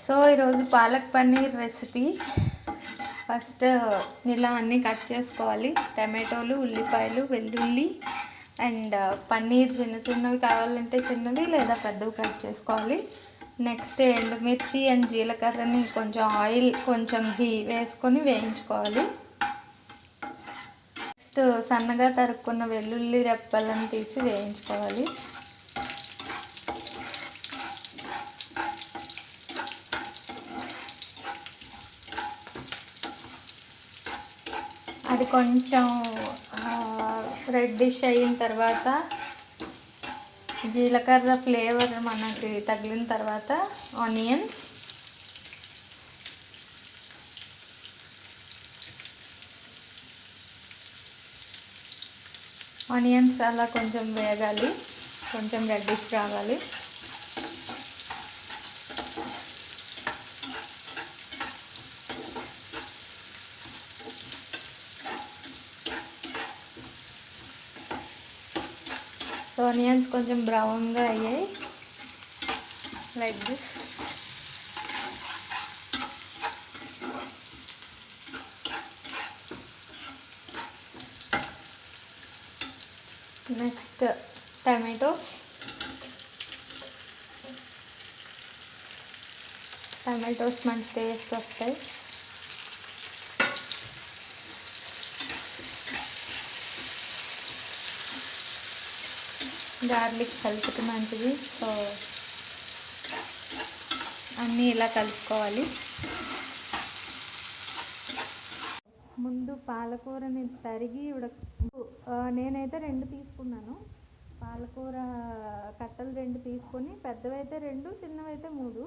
So ఈరోజు palak paneer recipe. First ఇలా అన్నీ కట్ చేసుకోవాలి. టమాటోలు, ఉల్లిపాయలు, వెల్లుల్లి అండ్ పన్నీర్ చిన్న చిన్నవి కావాలంటే చిన్నవి లేదా పెద్దవి కట్ చేసుకోవాలి. నెక్స్ట్ ఎండుమిర్చి అండ్ జీలకర్రని కొంచెం ఆయిల్ కొంచెం ఘీ వేసుకొని వేయించుకోవాలి. నెక్స్ట్ సన్నగా తరుక్కున్న వెల్లుల్లి రెప్పలను తీసి వేయించుకోవాలి. అది కొంచెం రెడ్డిష్ అయిన తర్వాత జీలకర్ర ఫ్లేవర్ మనకి తగిలిన తర్వాత ఆనియన్స్ అలా కొంచెం వేగాలి, కొంచెం రెడ్డిష్ రావాలి. సో ఆనియన్స్ కొంచెం బ్రౌన్గా అయ్యాయి లైక్ దిస్. నెక్స్ట్ టమాటోస్ మంచి టేస్ట్ వస్తాయి. గార్లిక్ హెల్త్కి మంచిది. సో అన్నీ ఇలా కలుపుకోవాలి. ముందు పాలకూరని తరిగి నేనైతే 2 తీసుకున్నాను. పాలకూర కట్టలు 2 తీసుకొని, పెద్దవైతే 2, చిన్నవైతే 3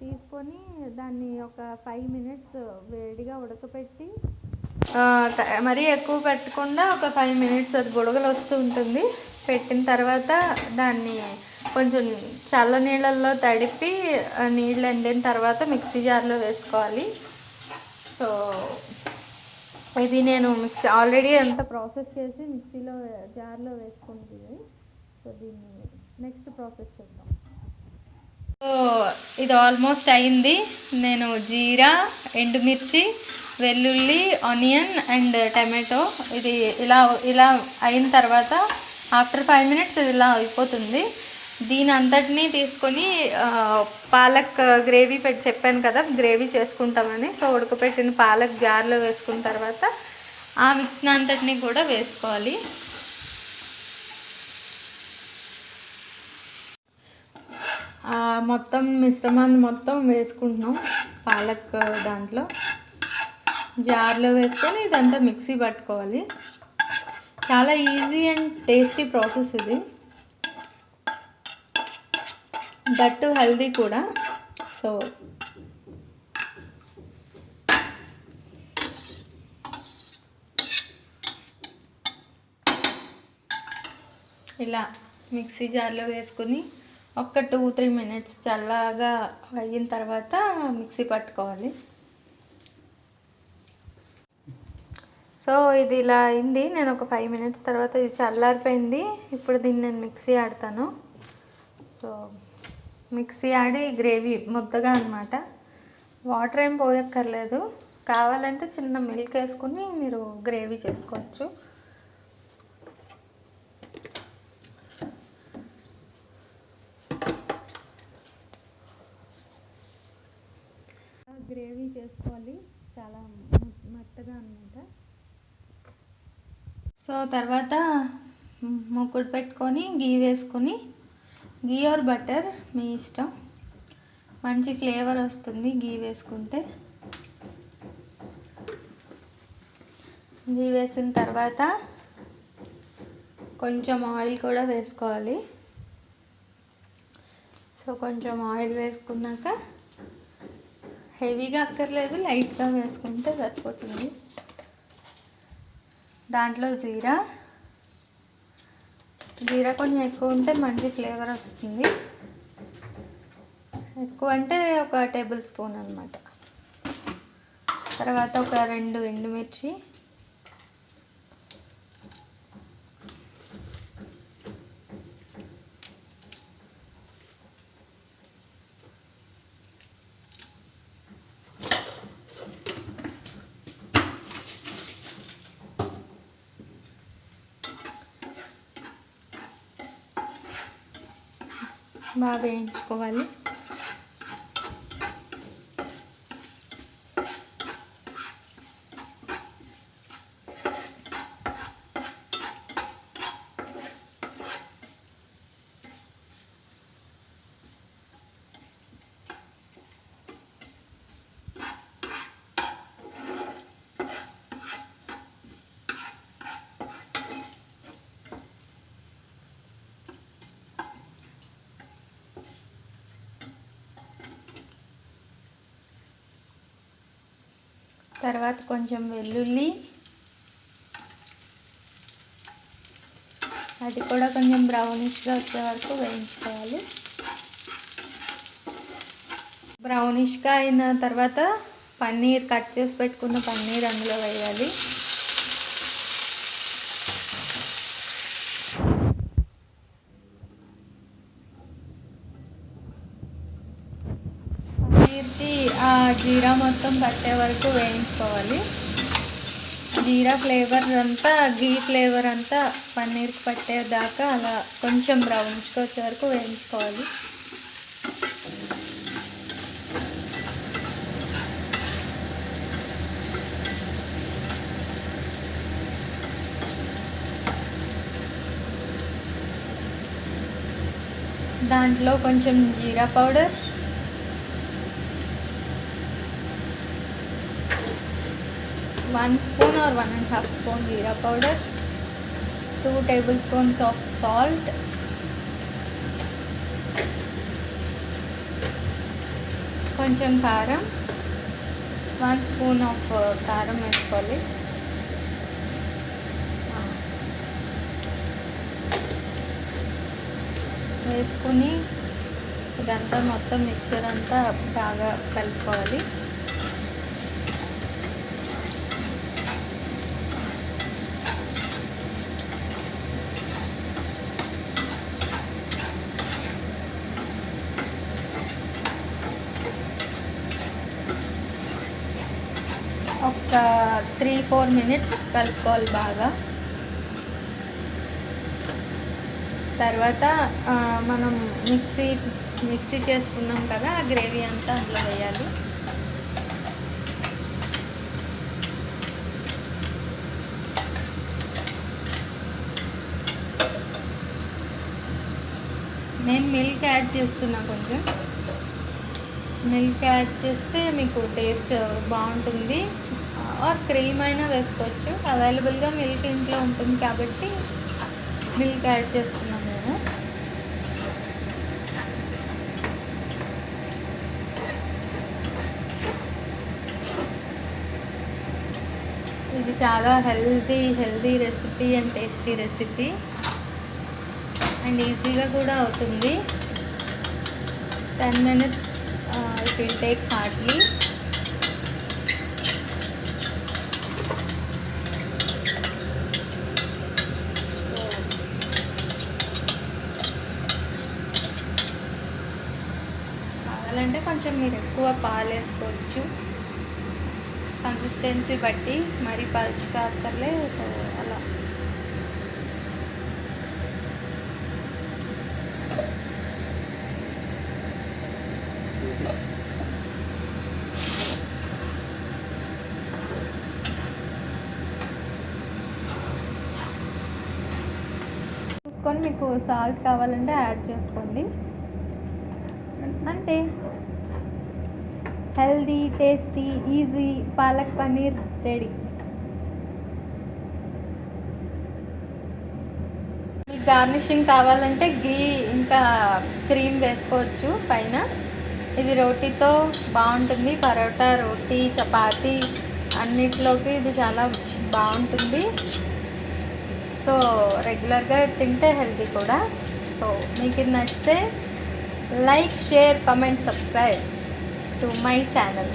తీసుకొని దాన్ని ఒక 5 మినిట్స్ వేడిగా ఉడకపెట్టి, మరీ ఎక్కువ పెట్టకుండా ఒక 5 మినిట్స్ అది బుడగలు వస్తూ ఉంటుంది. పెట్టిన తర్వాత దాన్ని కొంచెం చల్ల నీళ్ళల్లో తడిపి నీళ్ళు ఎండిన తర్వాత మిక్సీ జార్లో వేసుకోవాలి. సో ఇది నేను ఆల్రెడీ అంతా ప్రాసెస్ చేసి మిక్సీలో జార్లో వేసుకుంటుంది. సో దీన్ని నెక్స్ట్ ప్రాసెస్ చేద్దాం. సో ఇది ఆల్మోస్ట్ అయింది. నేను జీరా, ఎండుమిర్చి, వెల్లుల్లి, ఆనియన్ అండ్ టమాటో ఇది ఇలా అయిన తర్వాత ఆఫ్టర్ 5 మినిట్స్ ఇది ఇలా అయిపోతుంది. దీని అంతటినీ తీసుకొని పాలక్ గ్రేవీ చెప్పాను కదా, గ్రేవీ చేసుకుంటామని. సో ఉడకపెట్టిన పాలక్ జార్లో వేసుకున్న తర్వాత ఆ మిక్స్ని అంతటినీ కూడా వేసుకోవాలి. మొత్తం మిశ్రమాన్ని మొత్తం వేసుకుంటున్నాం పాలక్ దాంట్లో. జార్లో వేసుకొని ఇదంతా మిక్సీ పట్టుకోవాలి. చాలా ఈజీ అండ్ టేస్టీ ప్రాసెస్ ఇది, దట్టు హెల్దీ కూడా. సో ఇలా మిక్సీ జార్లో వేసుకుని ఒక 2-3 మినిట్స్ చల్లగా అయిన తర్వాత మిక్సీ పట్టుకోవాలి. సో ఇది ఇలా అయింది. నేను ఒక 5 మినిట్స్ తర్వాత ఇది చల్లారిపోయింది. ఇప్పుడు దీన్ని నేను మిక్సీ ఆడతాను. సో మిక్సీ ఆడి గ్రేవీ ముద్దగా అన్నమాట. వాటర్ ఏం పోయక్కర్లేదు. కావాలంటే చిన్న మిల్క్ వేసుకుని మీరు గ్రేవీ చేసుకోవచ్చు. గ్రేవీ చేసుకోవాలి చాలా మెత్తగా అన్నమాట. సో తర్వాత మూకుడు పెట్టుకొని గీ వేసుకొని, గీ ఆర్ బటర్ మీ ఇష్టం, మంచి ఫ్లేవర్ వస్తుంది గీ వేసుకుంటే. గీ వేసిన తర్వాత కొంచెం ఆయిల్ కూడా వేసుకోవాలి. సో కొంచెం ఆయిల్ వేసుకున్నాక, హెవీగా అక్కర్లేదు, లైట్గా వేసుకుంటే సరిపోతుంది. దాంట్లో జీరా కొంచెం ఎక్కువ ఉంటే మంచి ఫ్లేవర్ వస్తుంది. ఎక్కువ అంటే 1 టేబుల్ స్పూన్ అన్నమాట. తర్వాత ఒక 2 ఎండుమిర్చి, బాగా వేయించుకోవాలి. తర్వాత కొంచెం వెల్లుల్లి, అది కూడా కొంచెం బ్రౌనిష్గా వచ్చే వరకు వేయించుకోవాలి. బ్రౌనిష్గా అయిన తర్వాత పన్నీర్, కట్ చేసి పెట్టుకున్న పన్నీర్ అందులో వేయాలి. పన్నీర్కి ఆ జీరా మొత్తం పట్టే వరకు వేయించుకోవాలి. జీరా ఫ్లేవర్ అంతా, గీ ఫ్లేవర్ అంతా పన్నీర్కి పట్టేదాకా అలా కొంచెం బ్రౌనిష్గా వచ్చే వరకు వేయించుకోవాలి. దాంట్లో కొంచెం జీరా పౌడర్, 1 స్పూన్ or 1.5 స్పూన్ జీరా powder, 2 tablespoons of salt, కొంచెం కారం, 1 స్పూన్ ఆఫ్ కారం వేసుకోవాలి. వేసుకుని ఇదంతా మొత్తం మిక్చర్ అంతా బాగా కలుపుకోవాలి. ఒక 3-4 మినిట్స్ కలుపుకోవాలి బాగా. తర్వాత మనం మిక్సీ చేసుకున్నాం కదా, ఆ గ్రేవీ అంతా అందులో వేయాలి. నేను మిల్క్ యాడ్ చేస్తున్నా. కొంచెం మిల్క్ యాడ్ చేస్తే మీకు టేస్ట్ బాగుంటుంది. ఆర్ క్రీమ్ అయినా వేసుకోవచ్చు, అవైలబుల్గా మిల్క్ ఇంట్లో ఉంటుంది కాబట్టి మిల్క్ యాడ్ చేస్తున్నాను నేను. ఇది చాలా healthy recipe and tasty recipe and ఈజీగా కూడా అవుతుంది. 10 minutes it will take hardly. కావాలంటే కొంచెం మీరు ఎక్కువ పాలు వేసుకోవచ్చు, కన్సిస్టెన్సీ బట్టి. మరీ పలుచగా అక్కర్లే. సో అలా చూసుకొని మీకు సాల్ట్ కావాలంటే యాడ్ చేసుకోండి. అంతే, healthy tasty easy palak paneer ready. మీకు గార్నిషింగ్ కావాలంటే గీ ఇంకా క్రీమ్ వేసుకోవచ్చు పైన. ఇది రోటీతో బాగుంటుంది, పరోటా, రోటీ, చపాతీ అన్నిట్లోకి ఇది చాలా బాగుంటుంది. సో రెగ్యులర్గా తింటే హెల్తీ కూడా. సో మీకు ఇది నచ్చితే like, share, comment, subscribe to my channel.